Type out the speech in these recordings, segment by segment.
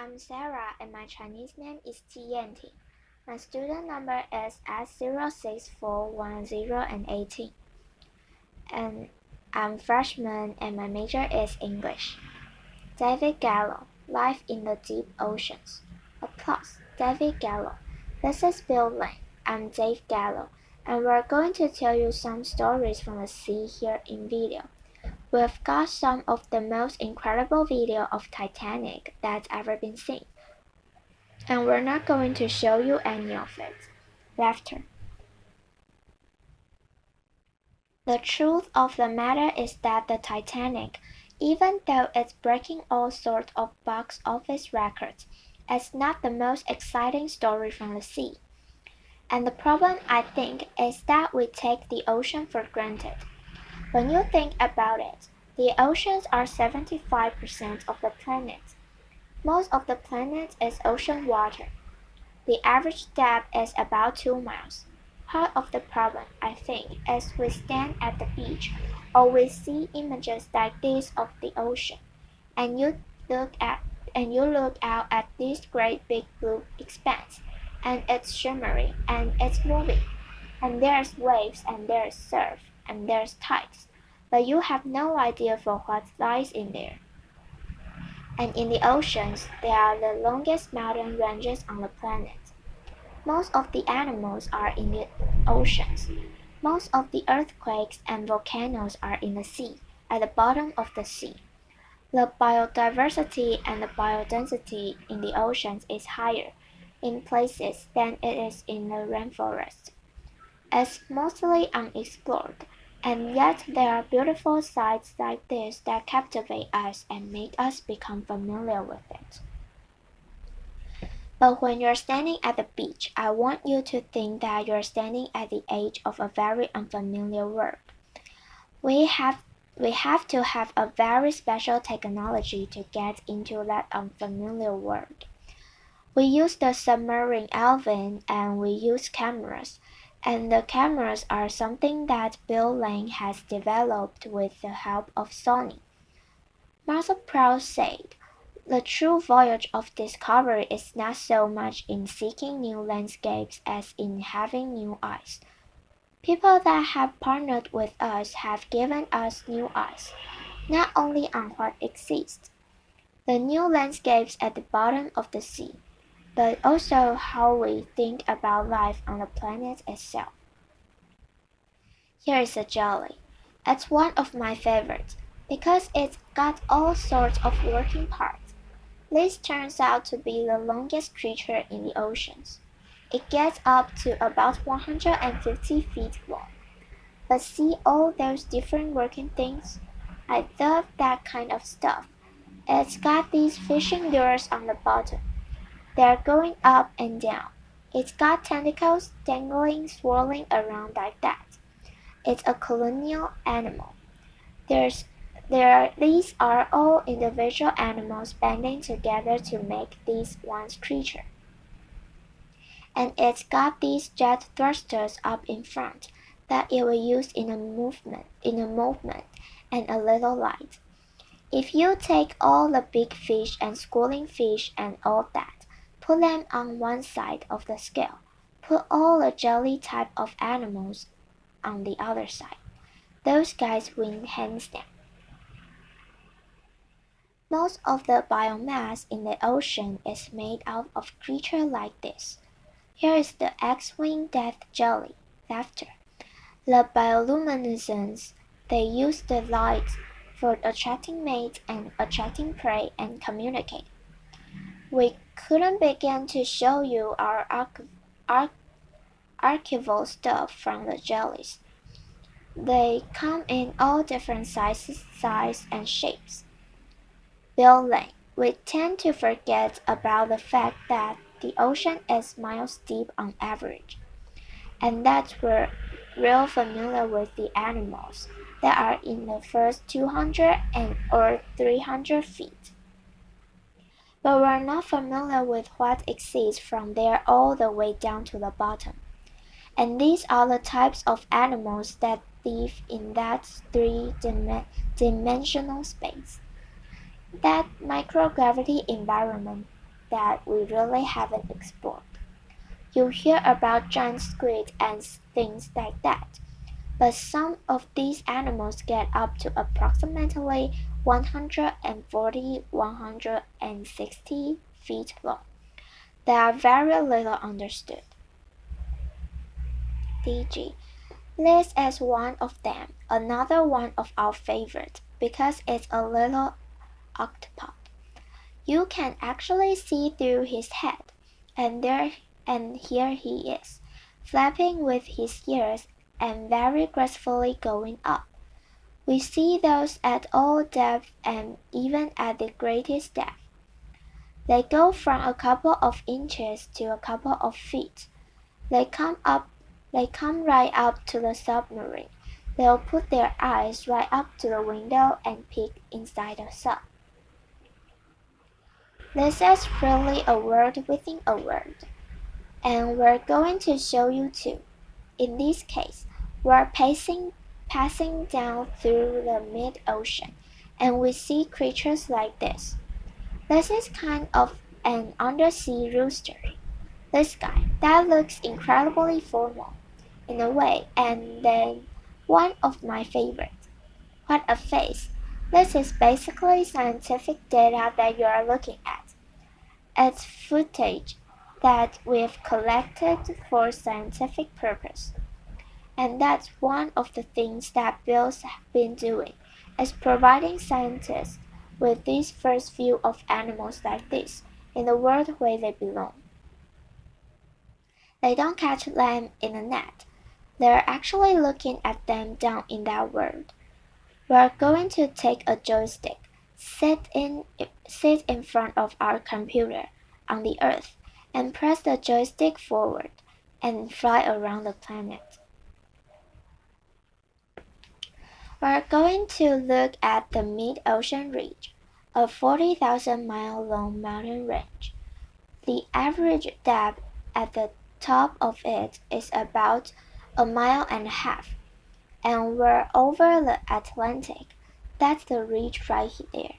I'm Sarah and my Chinese name is TNT. My student number is S0641018. And I'm freshman and my major is English. David Gallo, Life in the Deep Oceans. Applause, David Gallo. This is Bill Lane. I'm Dave Gallo, and we're going to tell you some stories from the sea here in video. We've got some of the most incredible video of Titanic that's ever been seen. And we're not going to show you any of it. Laughter. The truth of the matter is that the Titanic, even though it's breaking all sorts of box office records, is not the most exciting story from the sea. And the problem, I think, is that we take the ocean for granted. When you think about it, the oceans are 75% of the planet. Most of the planet is ocean water. The average depth is about 2 miles. Part of the problem, I think, is we stand at the beach or we see images like this of the ocean, and you look out at this great big blue expanse, and it's shimmering and it's moving, and there's waves and there's surf and there's tides, but you have no idea for what lies in there. And in the oceans, there are the longest mountain ranges on the planet. Most of the animals are in the oceans. Most of the earthquakes and volcanoes are in the sea, at the bottom of the sea. The biodiversity and the biodensity in the oceans is higher in places than it is in the rainforest. It's mostly unexplored, and yet there are beautiful sights like this that captivate us and make us become familiar with it. But when you're standing at the beach, I want you to think that you're standing at the edge of a very unfamiliar world. We have to have a very special technology to get into that unfamiliar world. We use the submarine Alvin and we use cameras, and the cameras are something that Bill Lane has developed with the help of Sony. Martha Proust said, "The true voyage of discovery is not so much in seeking new landscapes as in having new eyes." People that have partnered with us have given us new eyes, not only on what exists, the new landscapes at the bottom of the sea, but also how we think about life on the planet itself. Here is a jelly. It's one of my favorites because it's got all sorts of working parts. This turns out to be the longest creature in the oceans. It gets up to about 150 feet long. But see all those different working things? I love that kind of stuff. It's got these fishing lures on the bottom. They're going up and down. It's got tentacles dangling, swirling around like that. It's a colonial animal. These are all individual animals banding together to make this one creature. And it's got these jet thrusters up in front that it will use in a movement and a little light. If you take all the big fish and schooling fish and all that, put them on one side of the scale, put all the jelly type of animals on the other side. Those guys win hands down. Most of the biomass in the ocean is made out of creatures like this. Here is the X-wing death jelly, laughter. The bioluminescence, they use the light for attracting mates and attracting prey and communicate. We couldn't begin to show you our archival stuff from the jellies. They come in all different sizes, and shapes. Bill Lane, we tend to forget about the fact that the ocean is miles deep on average, and that we're real familiar with the animals that are in the first 200 or 300 feet. But we're not familiar with what exists from there all the way down to the bottom. And these are the types of animals that live in that three-dimensional space. That microgravity environment that we really haven't explored. You hear about giant squid and things like that, but some of these animals get up to approximately 140–160 feet long. They are very little understood. DG. This is one of them, another one of our favorites, because it's a little octopus. You can actually see through his head, and here he is, flapping with his ears and very gracefully going up. We see those at all depths and even at the greatest depth. They go from a couple of inches to a couple of feet. They come right up to the submarine. They'll put their eyes right up to the window and peek inside the sub. This is really a world within a world, and we're going to show you too. In this case, we're passing down through the mid-ocean, and we see creatures like this. This is kind of an undersea rooster. This guy, that looks incredibly formal, in a way, and then one of my favorites. What a face! This is basically scientific data that you are looking at. It's footage that we've collected for scientific purpose. And that's one of the things that Bill's been doing, is providing scientists with this first view of animals like this in the world where they belong. They don't catch them in a net. They're actually looking at them down in that world. We're going to take a joystick, sit in front of our computer on the Earth, and press the joystick forward and fly around the planet. We're going to look at the mid-ocean ridge, a 40,000-mile-long mountain range. The average depth at the top of it is about 1.5 miles, and we're over the Atlantic. That's the ridge right there.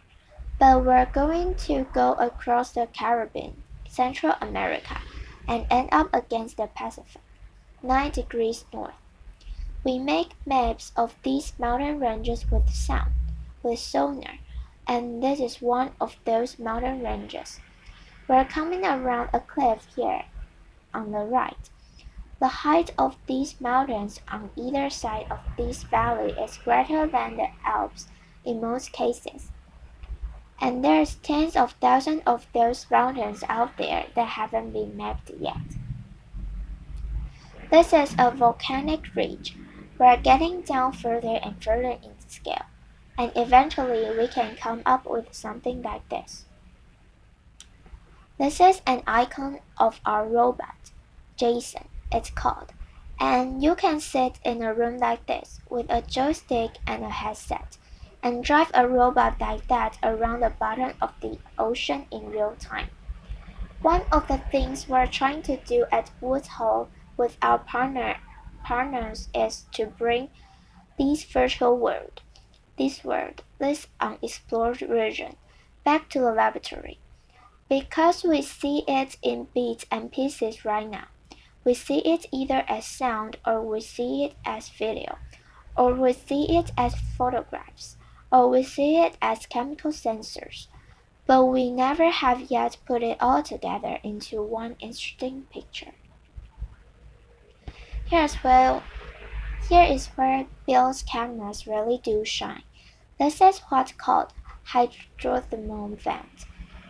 But we're going to go across the Caribbean, Central America, and end up against the Pacific, 9 degrees north. We make maps of these mountain ranges with sound, with sonar, and this is one of those mountain ranges. We're coming around a cliff here on the right. The height of these mountains on either side of this valley is greater than the Alps in most cases. And there's tens of thousands of those mountains out there that haven't been mapped yet. This is a volcanic ridge. We're getting down further and further in scale, and eventually we can come up with something like this. This is an icon of our robot, Jason, it's called, and you can sit in a room like this with a joystick and a headset, and drive a robot like that around the bottom of the ocean in real time. One of the things we're trying to do at Woods Hole with our partners is to bring this virtual world, this unexplored region, back to the laboratory. Because we see it in bits and pieces right now. We see it either as sound, or we see it as video, or we see it as photographs, or we see it as chemical sensors, but we never have yet put it all together into one interesting picture. Here is where Bill's cameras really do shine. This is what's called hydrothermal vent,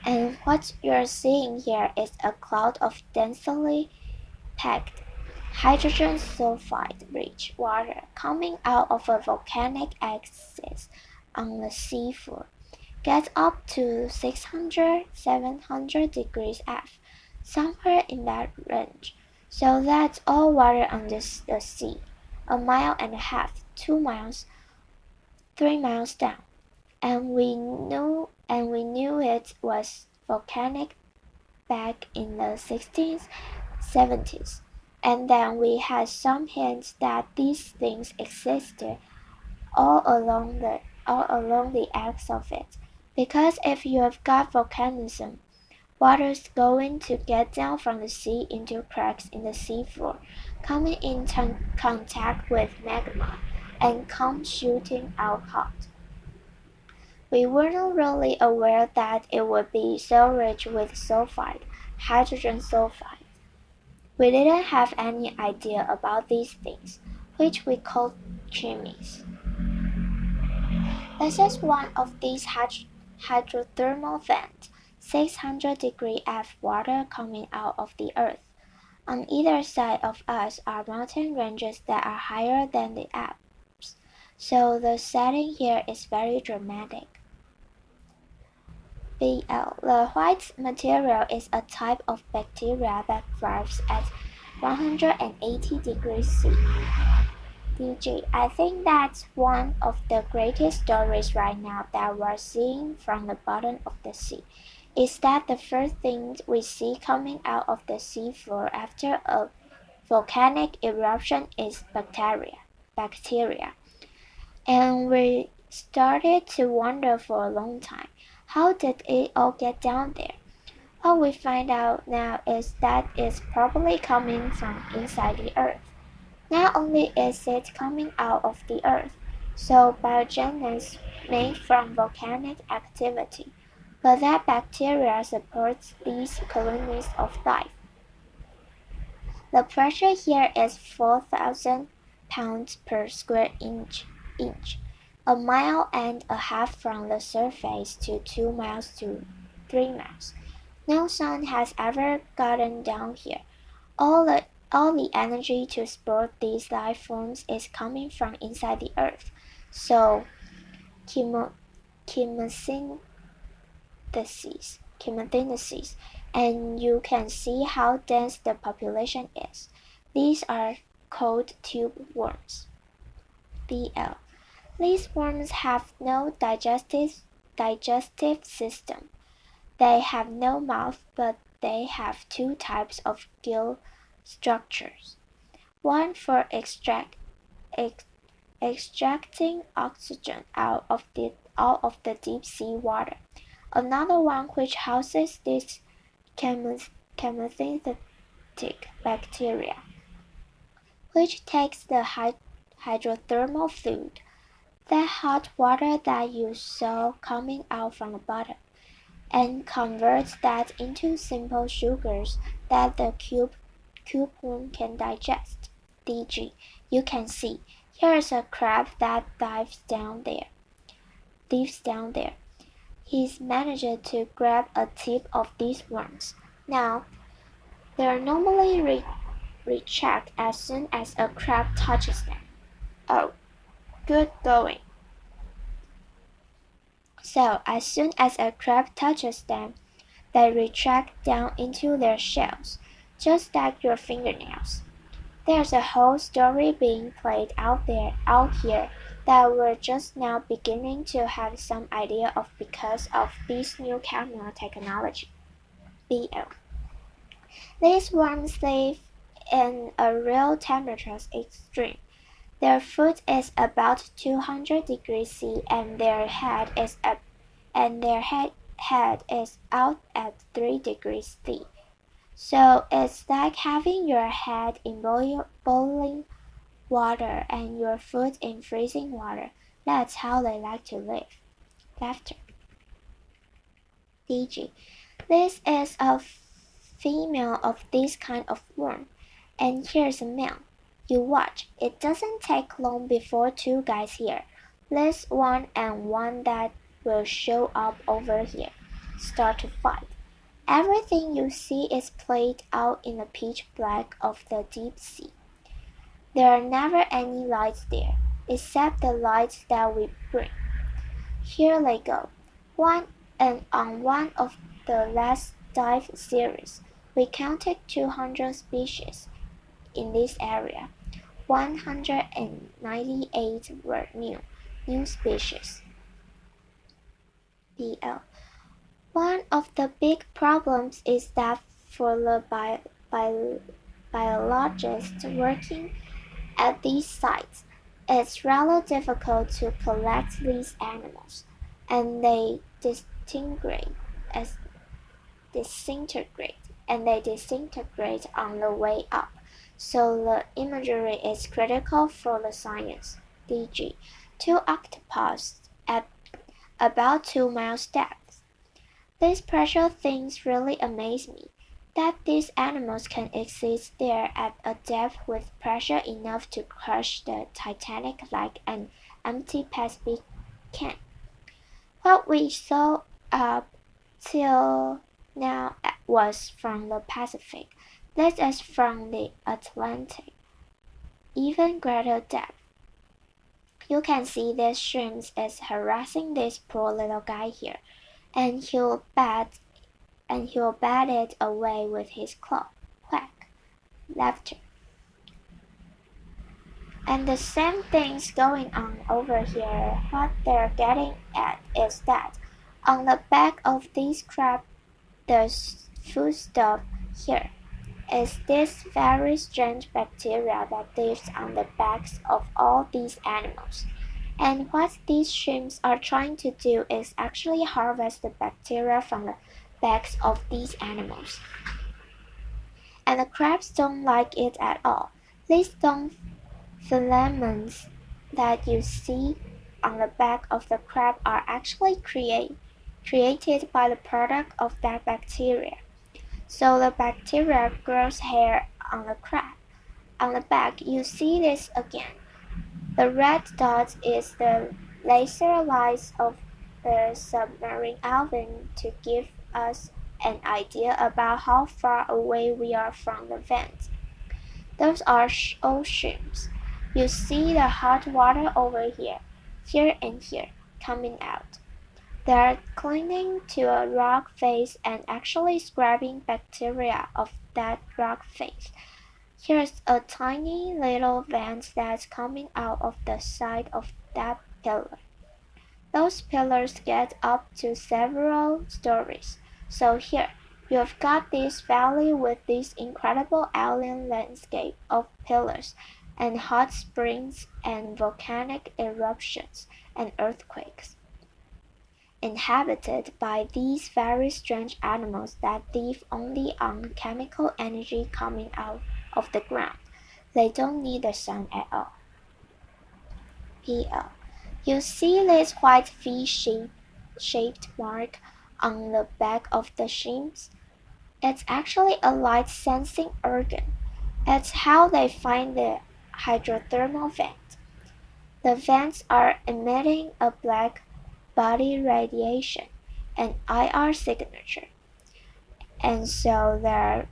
and what you're seeing here is a cloud of densely packed hydrogen sulfide-rich water coming out of a volcanic axis on the seafloor. Gets up to 600–700 degrees F, somewhere in that range. So that's all water under the sea, 1.5 miles, 2 miles, 3 miles down. And we knew it was volcanic back in the 60s, 70s. And then we had some hints that these things existed all along the axis of it. Because if you have got volcanism, water's going to get down from the sea into cracks in the seafloor, coming in contact with magma, and come shooting out hot. We weren't really aware that it would be so rich with sulfide, hydrogen sulfide. We didn't have any idea about these things, which we called chimeneas. This is one of these hydrothermal vents, 600-degree F water coming out of the earth. On either side of us are mountain ranges that are higher than the Alps, so the setting here is very dramatic. BL. The white material is a type of bacteria that thrives at 180 degrees C. DG. I think that's one of the greatest stories right now that we're seeing from the bottom of the sea. Is that the first thing we see coming out of the seafloor after a volcanic eruption is bacteria. And we started to wonder for a long time, how did it all get down there? What we find out now is that it's probably coming from inside the earth. Not only is it coming out of the earth, so biogenesis made from volcanic activity, but that bacteria supports these colonies of life. The pressure here is 4,000 pounds per square inch, a mile and a half from the surface to 2 miles to 3 miles. No sun has ever gotten down here. All the energy to support these life forms is coming from inside the earth. So, chemosynthesis, and you can see how dense the population is. These are called tube worms. BL. These worms have no digestive system. They have no mouth, but they have two types of gill structures. One for extracting oxygen out of the deep sea water. Another one which houses this chemosynthetic bacteria, which takes the hydrothermal fluid, that hot water that you saw coming out from the bottom, and converts that into simple sugars that the cuboid can digest. DG. You can see, here is a crab that dives down there. He's managed to grab a tip of these worms. Now, they're normally rechecked as soon as a crab touches them. Oh, good going. So, as soon as a crab touches them, they retract down into their shells, just like your fingernails. There's a whole story being played out here that we're just now beginning to have some idea of because of this new camera technology. BL. These worms live in a real temperature extreme. Their foot is about 200 degrees C and their head is out at 3 degrees C. So it's like having your head in boiling water and your foot in freezing water. That's how they like to live. Laughter. DG. This is a female of this kind of worm, and here's a male. You watch, it doesn't take long before two guys here, this one and one that will show up over here, start to fight. Everything you see is played out in the pitch black of the deep sea. There are never any lights there, except the lights that we bring. Here they go. On one of the last dive series, we counted 200 species in this area. 198 were new species. BL. One of the big problems is that for the biologists working at these sites, it's rather difficult to collect these animals, and they disintegrate disintegrate, and they disintegrate on the way up. So the imagery is critical for the science. DG. Two octopuses at about 2 miles depth. These pressure things really amaze me. That these animals can exist there at a depth with pressure enough to crush the Titanic like an empty Pacific can. What we saw up till now was from the Pacific. This is from the Atlantic, even greater depth. You can see this shrimp is harassing this poor little guy here, and he'll bat it away with his claw. Quack. Laughter. And the same thing's going on over here. What they're getting at is that on the back of these crab, the foodstuff here is this very strange bacteria that lives on the backs of all these animals. And what these shrimps are trying to do is actually harvest the bacteria from the backs of these animals. And the crabs don't like it at all. These long filaments that you see on the back of the crab are actually created by the product of that bacteria. So the bacteria grows hair on the crab. On the back, you see this again. The red dot is the laser lights of the submarine alvin to give us an idea about how far away we are from the vent. Those are oceans. You see the hot water over here, and here, coming out. They're clinging to a rock face and actually scrubbing bacteria off that rock face. Here's a tiny little vent that's coming out of the side of that pillar. Those pillars get up to several stories. So here, you've got this valley with this incredible alien landscape of pillars and hot springs and volcanic eruptions and earthquakes, inhabited by these very strange animals that live only on chemical energy coming out of the ground. They don't need the sun at all. PL. You see this white V-shaped mark on the back of the shrimps? It's actually a light-sensing organ. It's how they find the hydrothermal vent. The vents are emitting a black body radiation, an IR signature, and so they're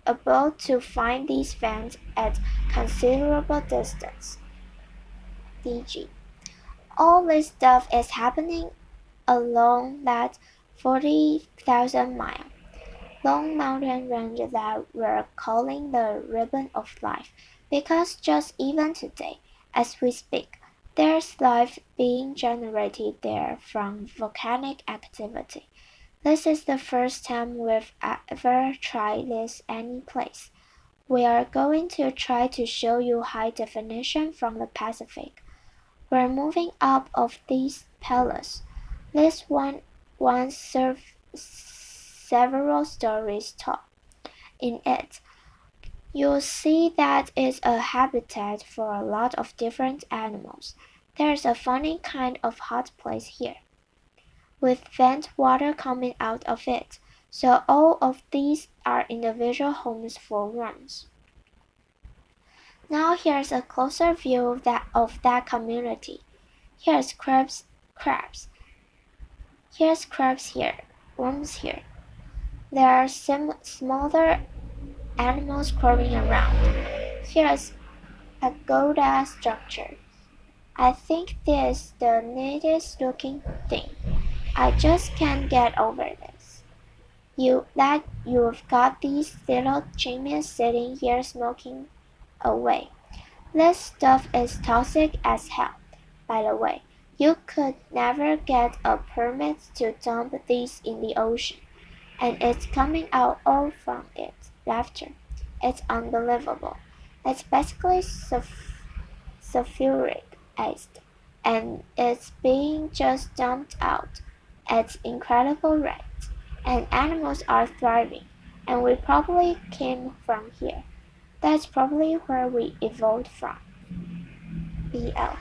able to find these vents at considerable distance. DG. All this stuff is happening along that 40,000 mile long mountain range that we're calling the ribbon of life, because just even today, as we speak, there's life being generated there from volcanic activity. This is the first time we've ever tried this any place. We are going to try to show you high definition from the Pacific. We're moving up of these pillars. This one once served several stories tall. In it, you'll see that it's a habitat for a lot of different animals. There's a funny kind of hot place here, with vent water coming out of it, so all of these are individual homes for worms. Now here's a closer view of that community. Here's crabs. Here's crabs here, worms here. There are some smaller animals crawling around. Here's a pagoda structure. I think this is the neatest looking thing. I just can't get over this. You've got these little chimneys sitting here smoking away. This stuff is toxic as hell, by the way. You could never get a permit to dump these in the ocean, and it's coming out all from it. Laughter. It's unbelievable. It's basically sulfuric acid, and it's being just dumped out at incredible rates. and animals are thriving, and we probably came from here. That's probably where we evolved from. BL.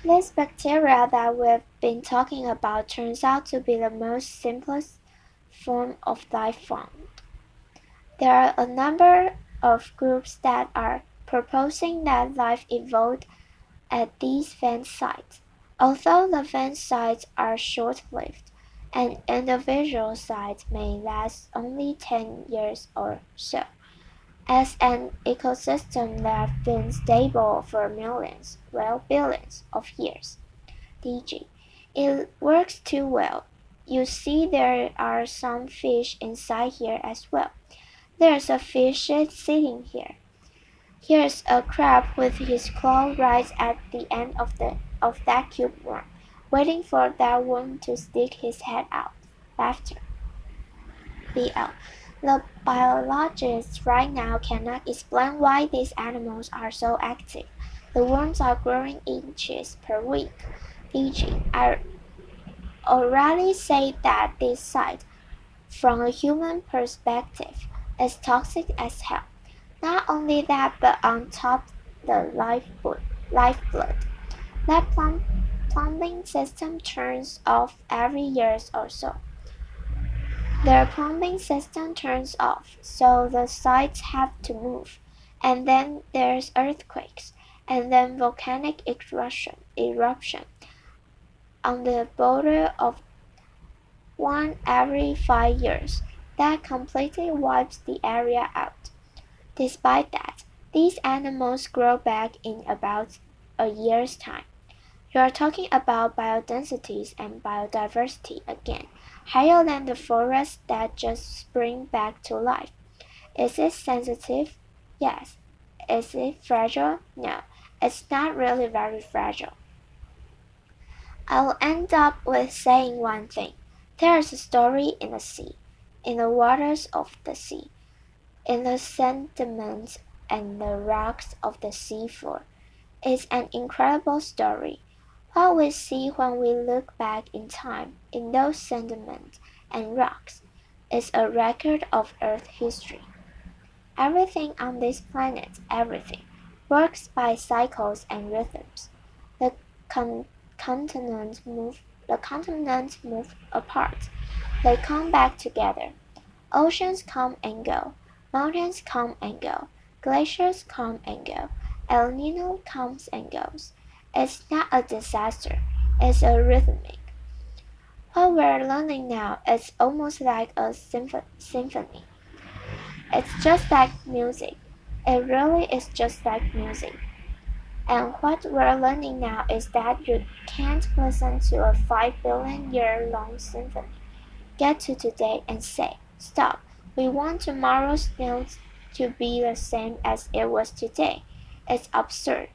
This bacteria that we've been talking about turns out to be the most simplest form of life found. There are a number of groups that are proposing that life evolved at these vent sites. Although the vent sites are short-lived, an individual site may last only 10 years or so. As an ecosystem that's been stable for millions, well billions of years. DG. It works too well. You see there are some fish inside here as well. There's a fish sitting here. Here's a crab with his claw right at the end of that cube worm, waiting for that worm to stick his head out. Laughter. BL. The biologists right now cannot explain why these animals are so active. The worms are growing inches per week. DG. I already said that this site, from a human perspective, is toxic as hell. Not only that, but on top the lifeblood. That plumbing system turns off every year or so. Their plumbing system turns off, so the sites have to move. And then there's earthquakes, and then volcanic eruption on the border of one every 5 years. That completely wipes the area out. Despite that, these animals grow back in about a year's time. You are talking about biodensities and biodiversity again, higher than the forests that just spring back to life. Is it sensitive? Yes. Is it fragile? No. It's not really very fragile. I'll end up with saying one thing. There is a story in the sea, in the waters of the sea, in the sediments and the rocks of the seafloor. It's an incredible story. What we see when we look back in time in those sediments and rocks is a record of Earth history. Everything on this planet, everything, works by cycles and rhythms. The continents move apart. They come back together. Oceans come and go. Mountains come and go. Glaciers come and go. El Nino comes and goes. It's not a disaster. It's a rhythmic. What we're learning now is almost like a symphony. It's just like music. It really is just like music. And what we're learning now is that you can't listen to a 5 billion-year-long symphony, get to today and say, stop, we want tomorrow's notes to be the same as it was today. It's absurd.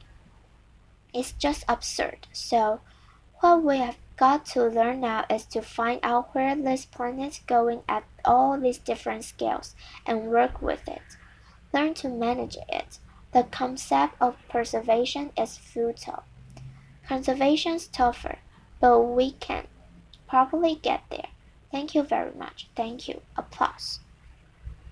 It's just absurd. So, what we have got to learn now is to find out where this planet's going at all these different scales and work with it. Learn to manage it. The concept of preservation is futile. Conservation's tougher, but we can probably get there. Thank you very much. Thank you. Applause.